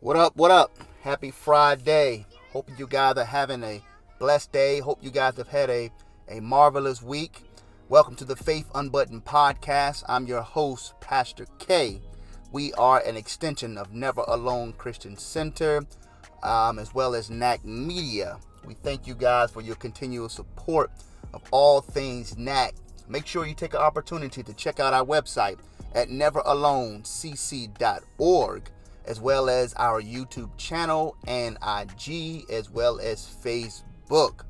What up? What up? Happy Friday. Hope you guys are having a blessed day. Hope you guys have had a marvelous week. Welcome to the Faith Unbuttoned podcast. I'm your host, Pastor K. We are an extension of Never Alone Christian Center, as well as NAC Media. We thank you guys for your continual support of all things NAC. Make sure you take an opportunity to check out our website at neveralonecc.org, as well as our YouTube channel and IG, as well as Facebook.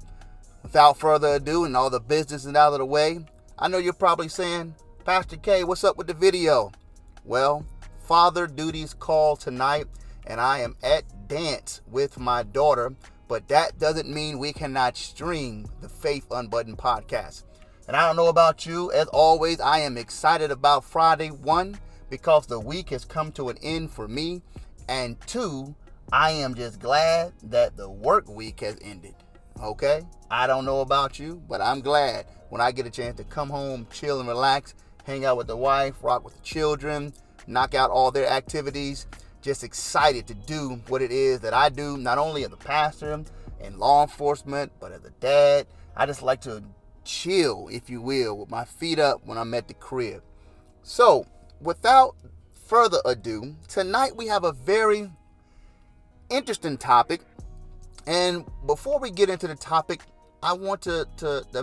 Without further ado, and all the business is out of the way, I know you're probably saying, Pastor K, what's up with the video? Well, father duties call tonight, and I am at dance with my daughter, but that doesn't mean we cannot stream the Faith Unbuttoned podcast. And I don't know about you, as always, I am excited about Friday, one, because the week has come to an end for me, and two, I am just glad that the work week has ended. Okay? I don't know about you, but I'm glad when I get a chance to come home, chill and relax, hang out with the wife, rock with the children, knock out all their activities. Just excited to do what it is that I do, not only as a pastor and law enforcement, but as a dad. I just like to chill, if you will, with my feet up when I'm at the crib. So, without further ado, tonight we have a very interesting topic. And before we get into the topic, I want to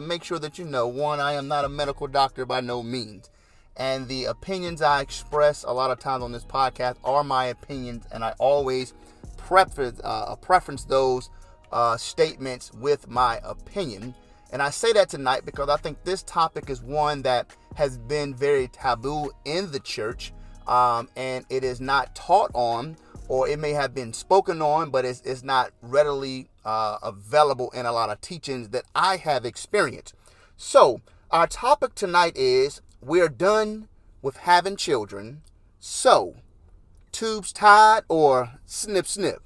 make sure that you know, one, I am not a medical doctor by no means. And the opinions I express a lot of times on this podcast are my opinions, and I always preference those statements with my opinion. And I say that tonight because I think this topic is one that has been very taboo in the church, and it is not taught on, or it may have been spoken on, but it's not readily available in a lot of teachings that I have experienced. So our topic tonight is, we're done with having children, so tubes tied or snip snip?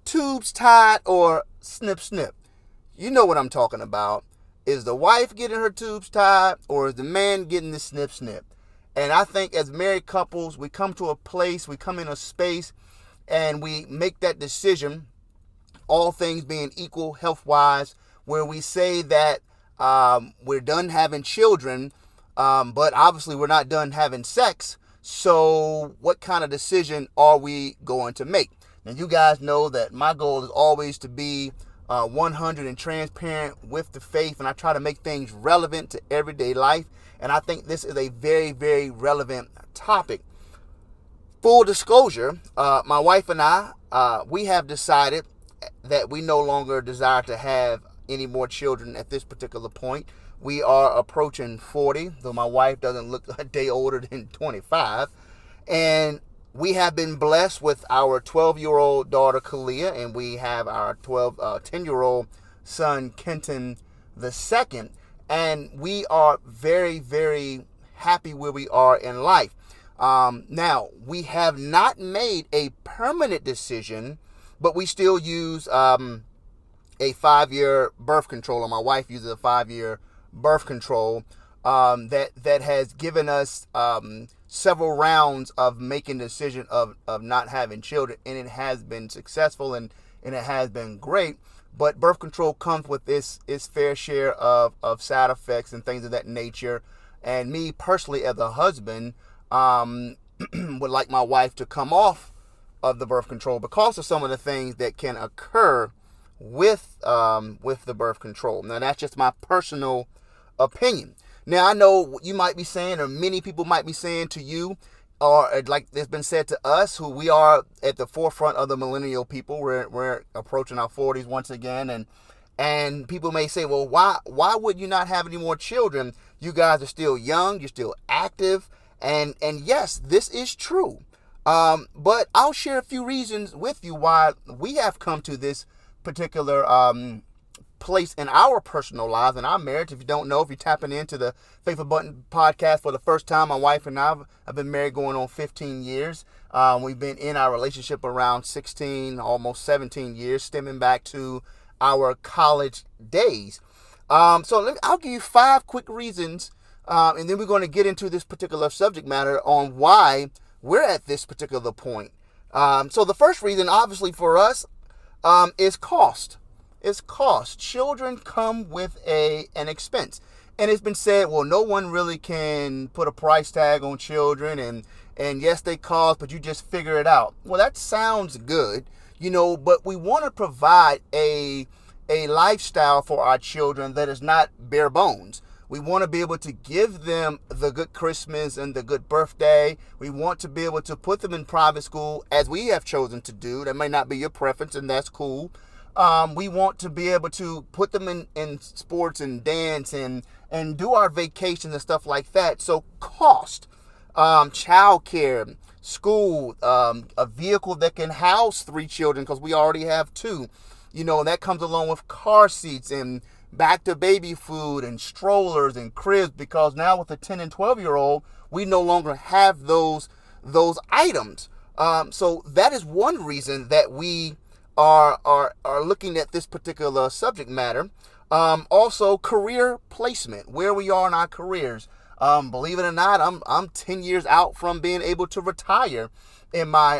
Tubes tied or snip snip? You know what I'm talking about. Is the wife getting her tubes tied, or is the man getting the snip snip? And I think as married couples, we come to a place, we come in a space, and we make that decision, all things being equal health-wise, where we say that we're done having children, but obviously we're not done having sex. So what kind of decision are we going to make? Now, you guys know that my goal is always to be 100 and transparent with the faith, and I try to make things relevant to everyday life. And I think this is a very, very relevant topic. Full disclosure, my wife and I, we have decided that we no longer desire to have any more children at this particular point. We are approaching 40, though my wife doesn't look a day older than 25. And we have been blessed with our 12-year-old daughter, Kalia, and we have our 10-year-old son, Kenton II. And we are very, very happy where we are in life. Now, we have not made a permanent decision, but we still use a 5-year birth control, or my wife uses a 5-year birth control that has given us several rounds of making the decision of not having children, and it has been successful and it has been great. But birth control comes with its fair share of side effects and things of that nature. And me personally, as a husband, would like my wife to come off of the birth control because of some of the things that can occur with the birth control. Now, that's just my personal opinion. Now, I know what you might be saying, or many people might be saying to you, or like it's been said to us, who we are at the forefront of the millennial people. We're approaching our 40s once again, and people may say, well, why would you not have any more children? You guys are still young, you're still active, and yes, this is true. But I'll share a few reasons with you why we have come to this particular place in our personal lives and our marriage. If you don't know, if you're tapping into the Faithful Button podcast for the first time, my wife and I have been married going on 15 years. We've been in our relationship around 16, almost 17 years, stemming back to our college days. So I'll give you 5 quick reasons, and then we're going to get into this particular subject matter on why we're at this particular point. So the first reason, obviously, for us is cost. It's cost. Children come with an expense. And it's been said, well, no one really can put a price tag on children, and yes, they cost, but you just figure it out. Well, that sounds good, but we want to provide a lifestyle for our children that is not bare bones. We want to be able to give them the good Christmas and the good birthday. We want to be able to put them in private school, as we have chosen to do. That may not be your preference, and that's cool. We want to be able to put them in sports and dance and do our vacations and stuff like that. So cost, childcare, school, a vehicle that can house 3 children, because we already have 2. And that comes along with car seats and back to baby food and strollers and cribs, because now with a 10 and 12-year-old, we no longer have those items. So that is one reason that we are looking at this particular subject matter. Also, career placement, where we are in our careers. Believe it or not, I'm 10 years out from being able to retire in my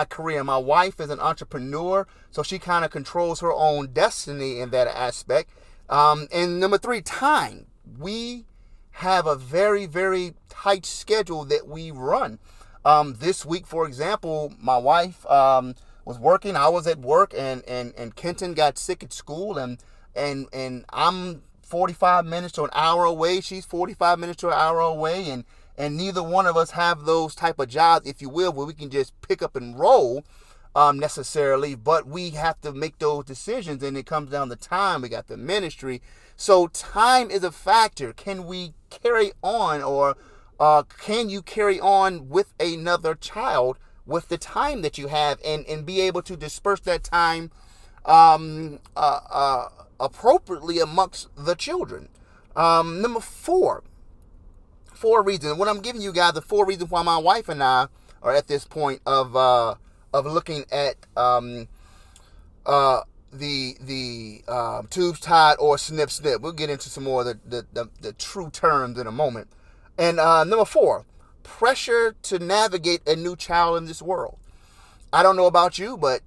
career. My wife is an entrepreneur, so she kind of controls her own destiny in that aspect. And number 3, time. We have a very, very tight schedule that we run. This week, for example, my wife was working. I was at work, and Kenton got sick at school, and I'm 45 minutes to an hour away. She's 45 minutes to an hour away, and neither one of us have those type of jobs, if you will, where we can just pick up and roll necessarily, but we have to make those decisions, and it comes down to time. We got the ministry. So time is a factor. Can we carry on, or can you carry on with another child with the time that you have, and be able to disperse that time appropriately amongst the children? Number 4 reasons. What I'm giving you guys, the 4 reasons why my wife and I are at this point of looking at the tubes tied or snip. We'll get into some more of the true terms in a moment. And number 4, pressure to navigate a new child in this world. I don't know about you, but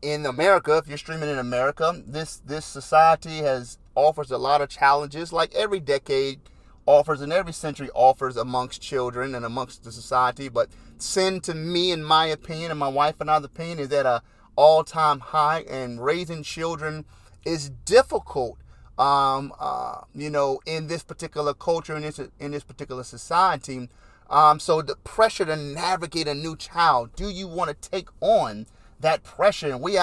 in America, if you're streaming in America, this society offers a lot of challenges, like every decade offers and every century offers amongst children and amongst the society. But sin, to me, in my opinion, and my wife and I's opinion, is at a all-time high, and raising children is difficult, in this particular culture, in this particular society. So the pressure to navigate a new child, do you want to take on that pressure? And we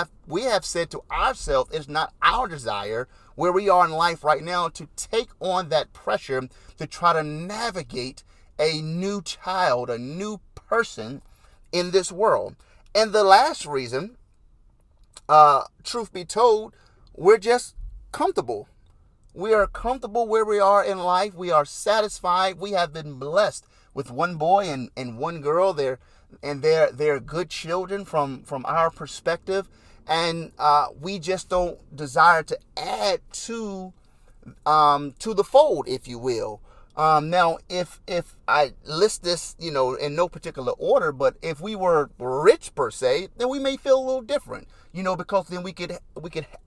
have said to ourselves, it's not our desire, where we are in life right now, to take on that pressure to try to navigate a new child, a new person in this world. And the last reason, truth be told, we're just comfortable. We are comfortable where we are in life. We are satisfied. We have been blessed with one boy and one girl. They're good children from our perspective, and we just don't desire to add to the fold, if you will. Now, if I list this, in no particular order, but if we were rich per se, then we may feel a little different, because then we could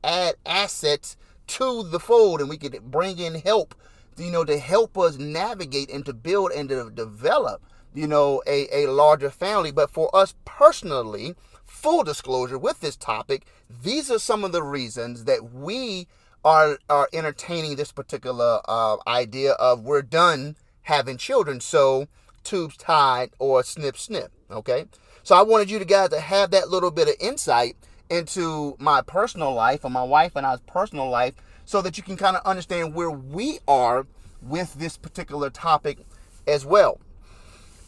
add assets to the fold, and we could bring in help, to help us navigate and to build and to develop, a larger family. But for us personally, full disclosure with this topic, these are some of the reasons that we are entertaining this particular idea of we're done having children, so tubes tied or snip. Okay, so I wanted you guys to have that little bit of insight into my personal life, or my wife and I's personal life, so that you can kind of understand where we are with this particular topic as well.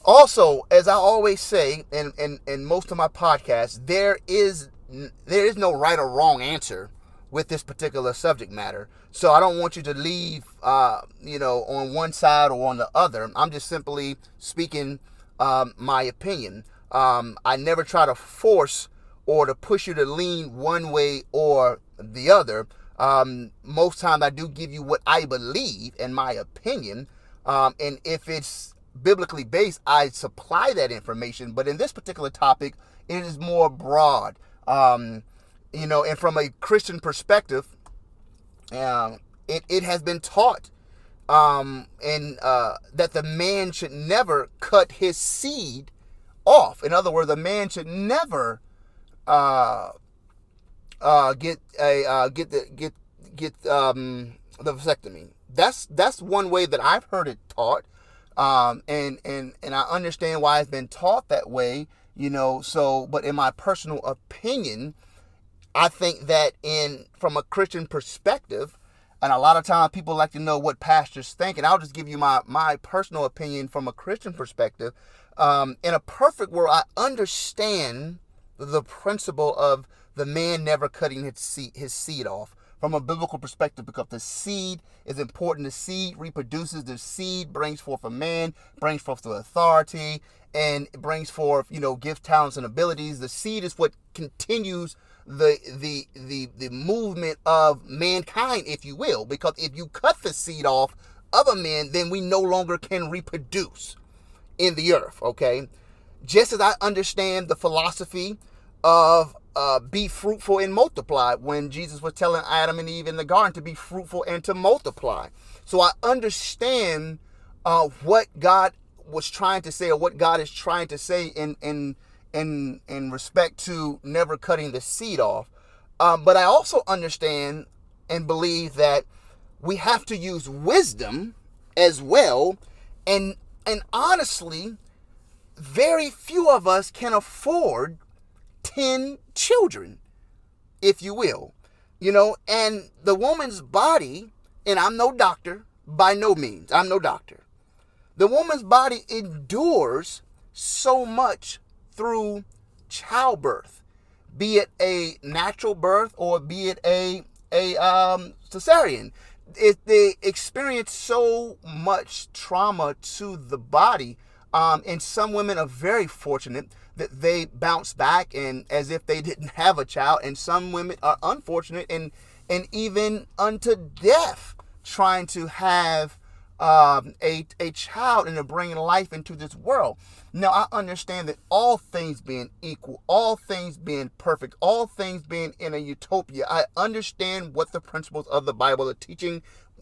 Also, as I always say in most of my podcasts, there is no right or wrong answer with this particular subject matter. So I don't want you to leave, on one side or on the other. I'm just simply speaking my opinion. I never try to force or to push you to lean one way or the other. Most times I do give you what I believe, in my opinion. And if it's biblically based, I supply that information. But in this particular topic, it is more broad. And from a Christian perspective, it has been taught that the man should never cut his seed off. In other words, a man should never get the vasectomy. That's one way that I've heard it taught, and I understand why it's been taught that way. But in my personal opinion, I think that from a Christian perspective, and a lot of times people like to know what pastors think, and I'll just give you my personal opinion from a Christian perspective. In a perfect world, I understand the principle of the man never cutting his seed off from a biblical perspective, because the seed is important. The seed reproduces. The seed brings forth a man, brings forth the authority, and it brings forth, gifts, talents, and abilities. The seed is what continues the movement of mankind, if you will, because if you cut the seed off of a man, then we no longer can reproduce in the earth. Okay, just as I understand the philosophy of be fruitful and multiply, when Jesus was telling Adam and Eve in the garden to be fruitful and to multiply. So I understand what God was trying to say, or what God is trying to say in respect to never cutting the seed off. But I also understand and believe that we have to use wisdom as well. And honestly, very few of us can afford 10 children, if you will. And the woman's body, and I'm no doctor, by no means, I'm no doctor. The woman's body endures so much through childbirth, be it a natural birth or be it a cesarean. They experience so much trauma to the body, and some women are very fortunate that they bounce back and as if they didn't have a child, and some women are unfortunate and even unto death trying to have a child and to bring life into this world. Now, I understand that all things being equal, all things being perfect, all things being in a utopia, I understand what the principles of the Bible are teaching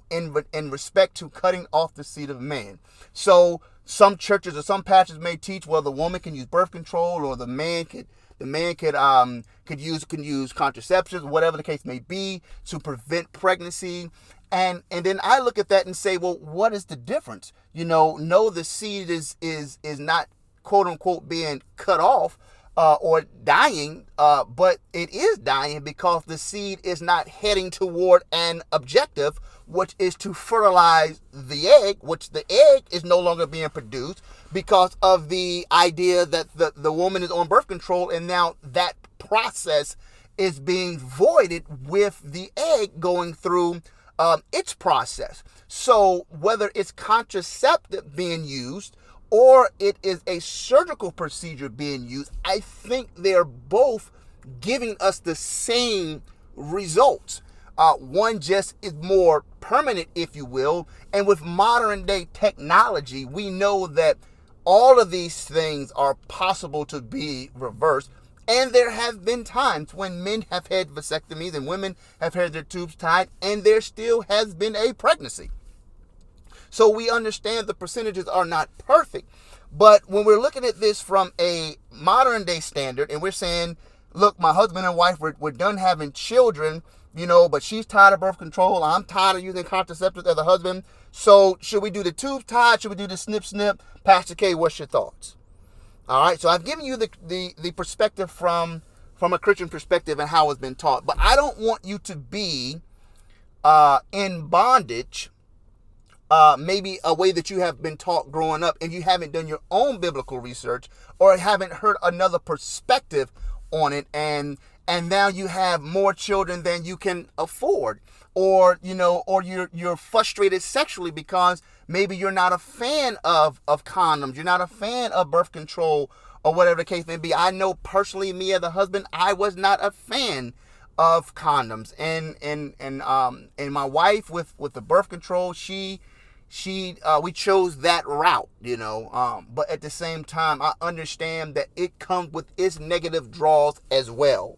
in respect to cutting off the seed of man. So some churches or some pastors may teach, well, the woman can use birth control, or the man could use contraceptives, whatever the case may be, to prevent pregnancy. And then I look at that and say, well, what is the difference? No, the seed is not, quote unquote, being cut off or dying, but it is dying because the seed is not heading toward an objective, which is to fertilize the egg, which the egg is no longer being produced because of the idea that the woman is on birth control, and now that process is being voided with the egg going through its process. So whether it's contraceptive being used or it is a surgical procedure being used, I think they're both giving us the same results. One just is more permanent, if you will. And with modern day technology, we know that all of these things are possible to be reversed. And there have been times when men have had vasectomies and women have had their tubes tied, and there still has been a pregnancy. So we understand the percentages are not perfect. But when we're looking at this from a modern day standard, and we're saying, look, my husband and wife, we're done having children, but she's tired of birth control. I'm tired of using contraceptives as a husband. So should we do the tubes tied? Should we do the snip? Pastor K, what's your thoughts? All right, so I've given you the perspective from a Christian perspective and how it's been taught. But I don't want you to be in bondage, maybe a way that you have been taught growing up, and you haven't done your own biblical research or haven't heard another perspective on it, and now you have more children than you can afford, or you're frustrated sexually because maybe you're not a fan of condoms, you're not a fan of birth control, or whatever the case may be. I know personally, me as a husband, I was not a fan of condoms, and my wife with the birth control, she we chose that route, but at the same time, I understand that it comes with its negative draws as well.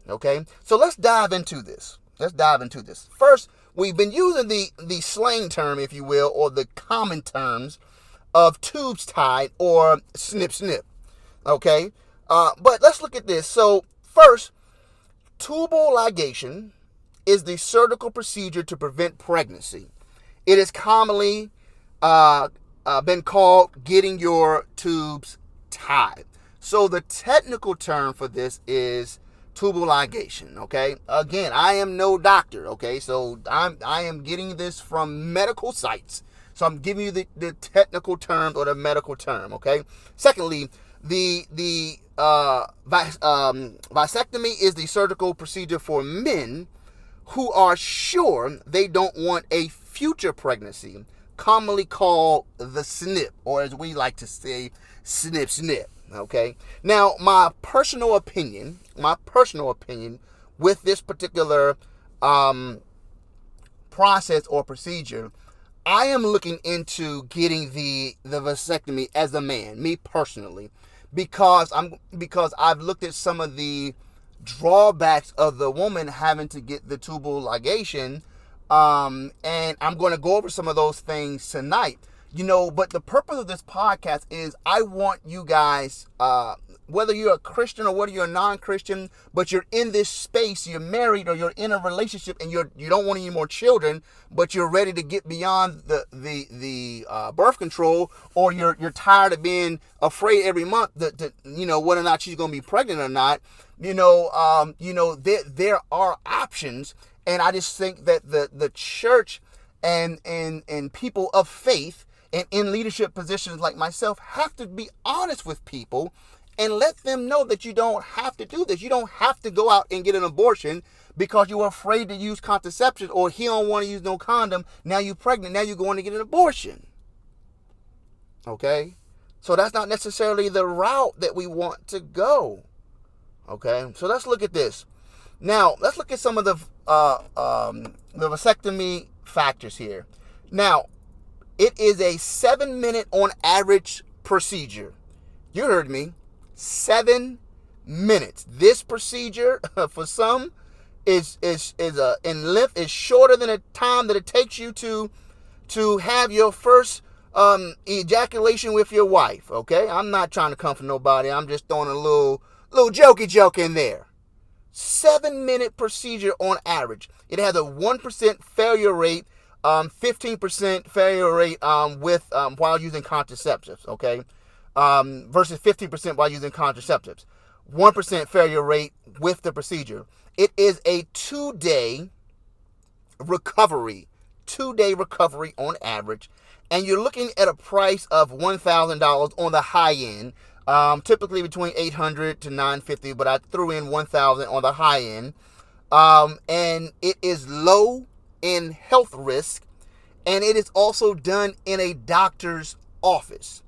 Okay, so let's dive into this. First, we've been using the slang term, if you will, or the common terms of tubes tied or snip. Okay, but let's look at this. So first, tubal ligation is the surgical procedure to prevent pregnancy. It is commonly been called getting your tubes tied. So the technical term for this is tubal ligation. Okay, again, I am no doctor. Okay, so I am getting this from medical sites. So I'm giving you the technical term or the medical term. Okay. Secondly, the vasectomy is the surgical procedure for men who are sure they don't want a future pregnancy, commonly called the snip, or as we like to say, snip. Okay. Now, my personal opinion with this particular process or procedure, I am looking into getting the vasectomy as a man, me personally, because I've looked at some of the drawbacks of the woman having to get the tubal ligation, and I'm going to go over some of those things tonight. But the purpose of this podcast is I want you guys, whether you're a Christian or whether you're a non-Christian, but you're in this space, you're married or you're in a relationship and you don't want any more children, but you're ready to get beyond the birth control, or you're tired of being afraid every month that whether or not she's going to be pregnant or not. There are options, and I just think that the church and people of faith and in leadership positions like myself have to be honest with people and let them know that you don't have to do this. You don't have to go out and get an abortion because you're afraid to use contraception, or he don't want to use no condom. Now you're pregnant. Now you're going to get an abortion. Okay? So that's not necessarily the route that we want to go. Okay? So let's look at this. Now, let's look at some of the vasectomy factors here. Now, it is a 7-minute on average procedure. You heard me. 7 minutes. This procedure, for some, is in length is shorter than the time that it takes you to have your first ejaculation with your wife. Okay, I'm not trying to comfort nobody. I'm just throwing a little jokey joke in there. 7-minute procedure on average. It has a 1% failure rate, 15% failure rate with while using contraceptives. Okay, versus 15% while using contraceptives. 1% failure rate with the procedure. It is a 2-day recovery. 2-day recovery on average. And you're looking at a price of $1,000 on the high end. Typically between $800 to $950, but I threw in $1,000 on the high end. And it is low in health risk. And it is also done in a doctor's office.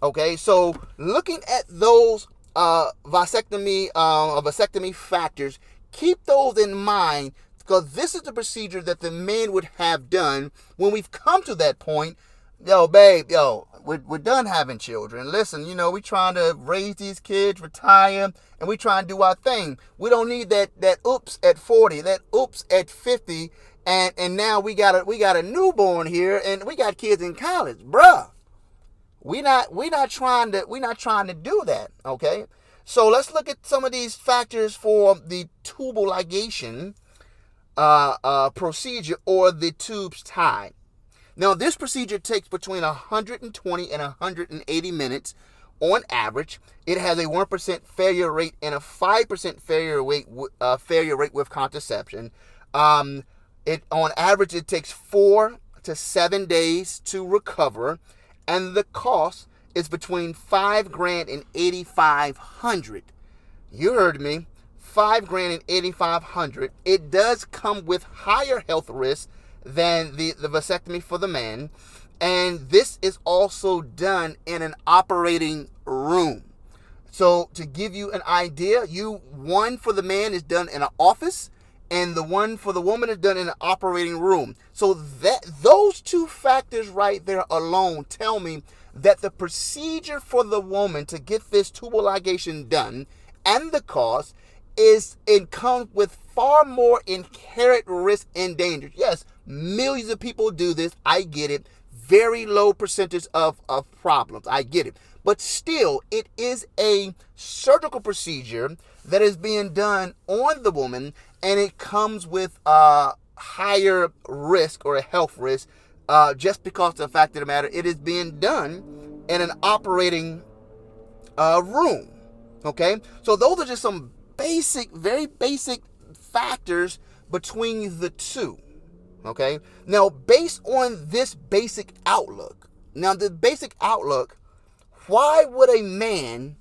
Okay, so looking at those vasectomy factors, keep those in mind, because this is the procedure that the men would have done when we've come to that point. Yo, babe, we're done having children. Listen, we trying to raise these kids, retire, and we trying to do our thing. We don't need that oops at 40, that oops at 50, and now we got a newborn here, and we got kids in college, bruh. We're not trying to do that, okay? So let's look at some of these factors for the tubal ligation procedure, or the tubes tied. Now, this procedure takes between 120 and 180 minutes on average. It has a 1% failure rate and a 5% failure rate with contraception. On average, it takes 4 to 7 days to recover. And the cost is between $5,000 and $8,500. You heard me. $5,000 and $8,500. It does come with higher health risks than the vasectomy for the man. And this is also done in an operating room. So to give you an idea, one for the man is done in an office, and the one for the woman is done in an operating room. So that those two factors right there alone tell me that the procedure for the woman to get this tubal ligation done and the cost it comes with far more inherent risk and danger. Yes, millions of people do this. I get it. Very low percentage of problems. I get it. But still, it is a surgical procedure that is being done on the woman, and it comes with a higher risk or a health risk just because of the fact of the matter, it is being done in an operating room. Okay? So those are just some very basic factors between the two. Okay? Now, based on this basic outlook, why would a man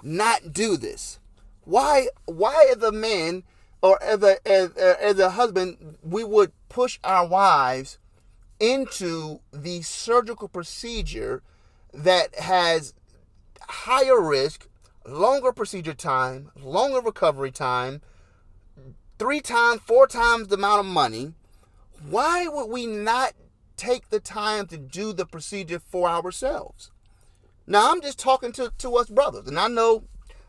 not do this? Why as a man or as a husband, we would push our wives into the surgical procedure that has higher risk, longer procedure time, longer recovery time, 3 times, 4 times the amount of money? Why would we not take the time to do the procedure for ourselves? Now, I'm just talking to us brothers, and I know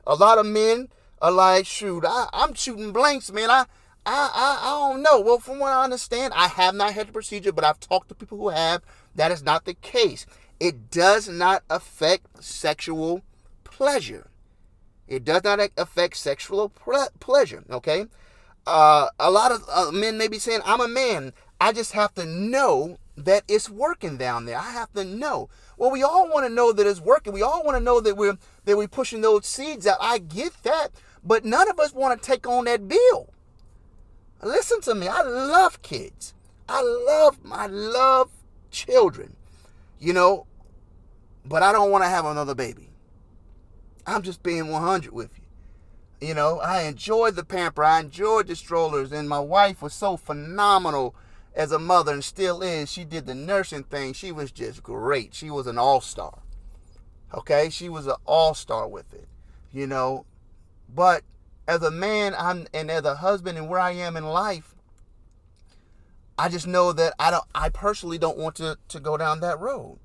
a lot of men are like, shoot, I'm shooting blanks, man. I don't know. Well, from what I understand, I have not had the procedure, but I've talked to people who have. That is not the case. It does not affect sexual pleasure. It does not affect sexual pleasure, okay? A lot of men may be saying, I'm a man. I just have to know that it's working down there. I have to know. Well, we all want to know that it's working. We all want to know that we're pushing those seeds out. I get that, but none of us want to take on that bill. Listen to me. I love kids. I love children, but I don't want to have another baby. I'm just being 100 with you. I enjoyed the pamper. I enjoyed the strollers, and my wife was so phenomenal as a mother and still is. She did the nursing thing. She was just great. She was an all-star. Okay? She was an all-star with it, But as a man and as a husband and where I am in life, I just know that I personally don't want to go down that road.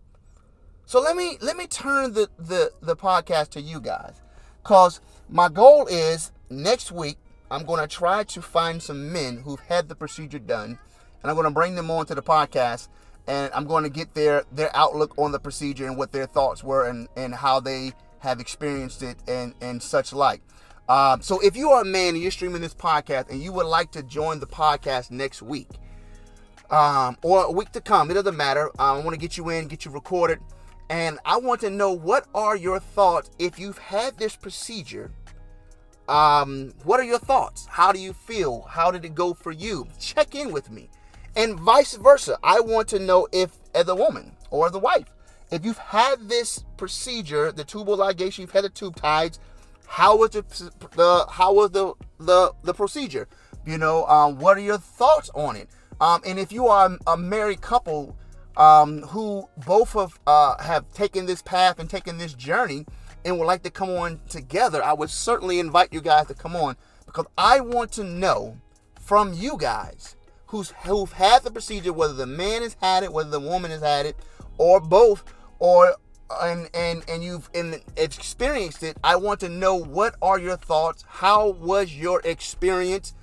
So let me turn the podcast to you guys, because my goal is next week I'm going to try to find some men who've had the procedure done, and I'm going to bring them on to the podcast, and I'm going to get their outlook on the procedure and what their thoughts were and how they have experienced it and such like. So if you are a man and you're streaming this podcast and you would like to join the podcast next week or a week to come, it doesn't matter. I want to get you in, get you recorded. And I want to know, what are your thoughts if you've had this procedure? What are your thoughts? How do you feel? How did it go for you? Check in with me. And vice versa. I want to know if, as a woman or as a wife, if you've had this procedure, the tubal ligation, you've had the tube tied, how was the procedure? What are your thoughts on it? And if you are a married couple who both have taken this path and taken this journey and would like to come on together, I would certainly invite you guys to come on, because I want to know from you guys who've had the procedure, whether the man has had it, whether the woman has had it, or both, and you've experienced it. I want to know, what are your thoughts? How was your experience?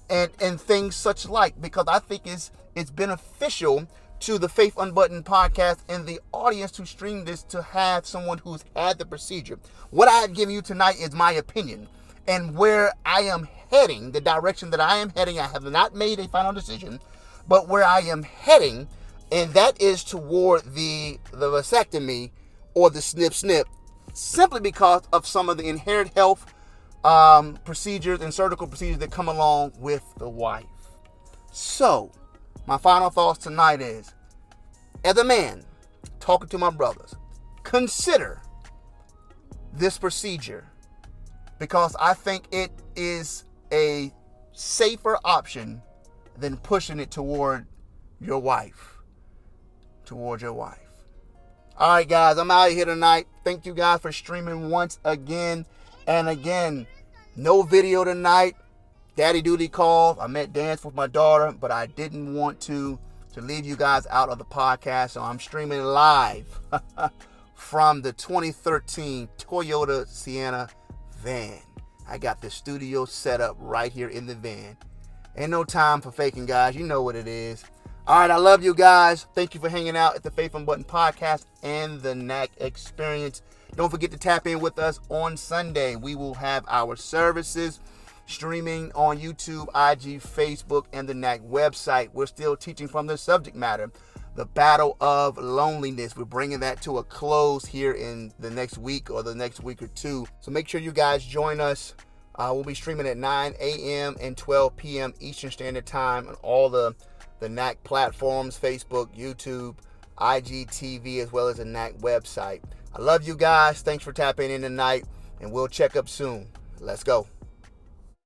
And things such like, because I think it's beneficial to the Faith Unbuttoned podcast and the audience who stream this to have someone who's had the procedure. What I have given you tonight is my opinion and where I am heading, the direction that I am heading. I have not made a final decision, but where I am heading, and that is toward the vasectomy or the snip, simply because of some of the inherent health procedures and surgical procedures that come along with the wife. So, my final thoughts tonight is, as a man, talking to my brothers, consider this procedure, because I think it is a safer option than pushing it toward your wife. All right, guys, I'm out of here tonight. Thank you guys for streaming once again. And again, no video tonight. daddy duty call. I met dance with my daughter, but I didn't want to leave you guys out of the podcast, so I'm streaming live from the 2013 Toyota Sienna van. I got the studio set up right here in the van. Ain't no time for faking, guys. You know what it is. All right, I love you guys. Thank you for hanging out at the Faith and Button podcast and the NAC Experience. Don't forget to tap in with us on Sunday. We will have our services streaming on YouTube, IG, Facebook, and the NAC website. We're still teaching from the subject matter, the battle of loneliness. We're bringing that to a close here in the next week or the next week or two. So make sure you guys join us. We'll be streaming at 9 a.m. and 12 p.m. Eastern Standard Time on all the NAC platforms, Facebook, YouTube, IGTV, as well as the NAC website. I love you guys. Thanks for tapping in tonight, and we'll check up soon. Let's go.